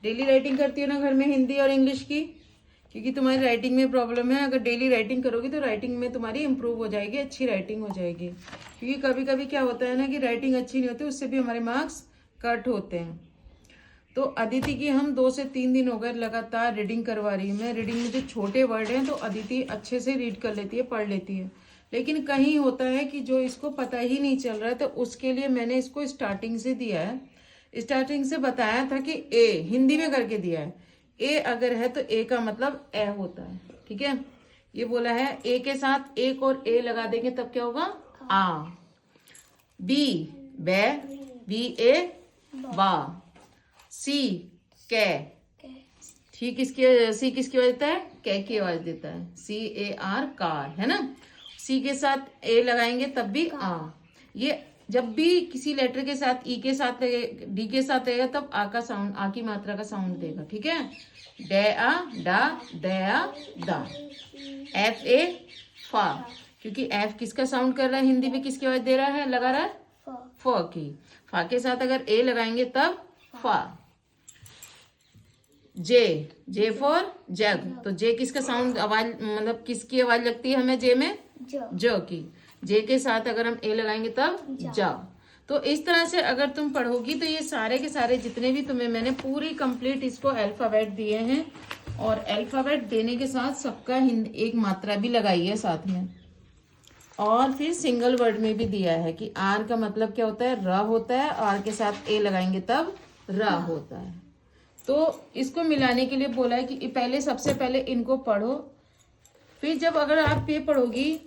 Daily writing करती हो ना घर में हिंदी और इंग्लिश की? क्योंकि तुम्हारी राइटिंग में प्रॉब्लम है। अगर डेली राइटिंग करोगी तो राइटिंग में तुम्हारी इंप्रूव हो जाएगी, अच्छी राइटिंग हो जाएगी। क्योंकि कभी कभी क्या होता है ना कि राइटिंग अच्छी नहीं होती, उससे भी हमारे मार्क्स कट होते हैं। तो अदिति की हम 2 से 3 दिन हो गए लगातार रीडिंग करवा रही हूँ मैं। रीडिंग में जो छोटे वर्ड हैं तो अदिति अच्छे से रीड कर लेती है, पढ़ लेती है। लेकिन कहीं होता है कि जो इसको पता ही नहीं चल रहा है, तो उसके लिए मैंने इसको स्टार्टिंग से दिया है। स्टार्टिंग से बताया था कि ए हिंदी में करके दिया है। ए अगर है तो ए का मतलब ए होता है, ठीक है। ये बोला है ए के साथ एक और ए लगा देंगे तब क्या होगा? आ। बी बै, बी ए बा। सी कै, ठीक किसकी, सी किसकी आवाज देता है? कै की आवाज देता है। CAR कार, है ना। सी के साथ ए लगाएंगे तब भी आ। ये जब भी किसी लेटर के साथ ई के साथ डी के साथ रहेगा तब आ का साउंड, आ की मात्रा का साउंड देगा, ठीक है। डे आ डा, दे आ दा। एफ ए फा, क्योंकि एफ किसका साउंड कर रहा है हिंदी में, किसकी आवाज दे रहा है, लगा रहा है? फ की। फा के साथ अगर ए लगाएंगे तब फा। जे फॉर जग, तो जे किसका साउंड आवाज, मतलब किसकी आवाज लगती है हमें जे में? ज की। जे के साथ अगर हम ए लगाएंगे तब जा। तो इस तरह से अगर तुम पढ़ोगी तो ये सारे के सारे जितने भी तुम्हें मैंने पूरी कंप्लीट इसको अल्फाबेट दिए हैं, और अल्फाबेट देने के साथ सबका एक मात्रा भी लगाई है साथ में। और फिर सिंगल वर्ड में भी दिया है कि आर का मतलब क्या होता है? र होता है। आर के साथ ए लगाएंगे तब र होता है। तो इसको मिलाने के लिए बोला है कि पहले सबसे पहले इनको पढ़ो, फिर जब अगर आप ये पढ़ोगी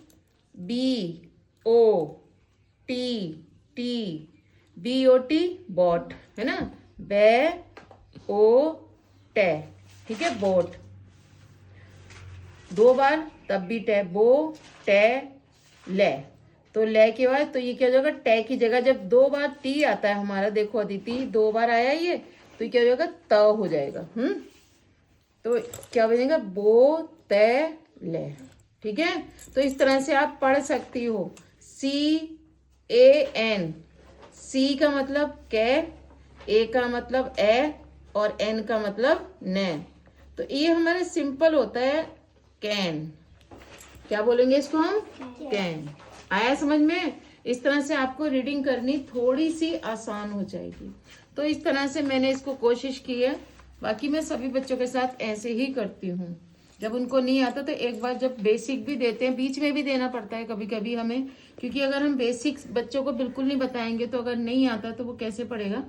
BOT BOT बॉट, है ना। बै ओ टे, ठीक है, बोट। 2 बार तब भी टे, बो टे ले, तो ले के बाद तो ये क्या हो जाएगा? टे की जगह जब 2 बार टी आता है हमारा, देखो अदिति 2 बार आया ये, तो क्या हो जाएगा? त हो जाएगा। तो क्या बनेगा? बो ते ले, ठीक है। तो इस तरह से आप पढ़ सकती हो। CAN, सी का मतलब कै, ए का मतलब ए, और एन का मतलब ने। तो ये हमारे सिंपल होता है कैन। क्या बोलेंगे इसको हम? कैन। आया समझ में? इस तरह से आपको रीडिंग करनी थोड़ी सी आसान हो जाएगी। तो इस तरह से मैंने इसको कोशिश की है। बाकी मैं सभी बच्चों के साथ ऐसे ही करती हूँ। जब उनको नहीं आता तो एक बार जब बेसिक भी देते हैं, बीच में भी देना पड़ता है कभी कभी हमें, क्योंकि अगर हम बेसिक्स बच्चों को बिल्कुल नहीं बताएंगे तो अगर नहीं आता तो वो कैसे पढ़ेगा।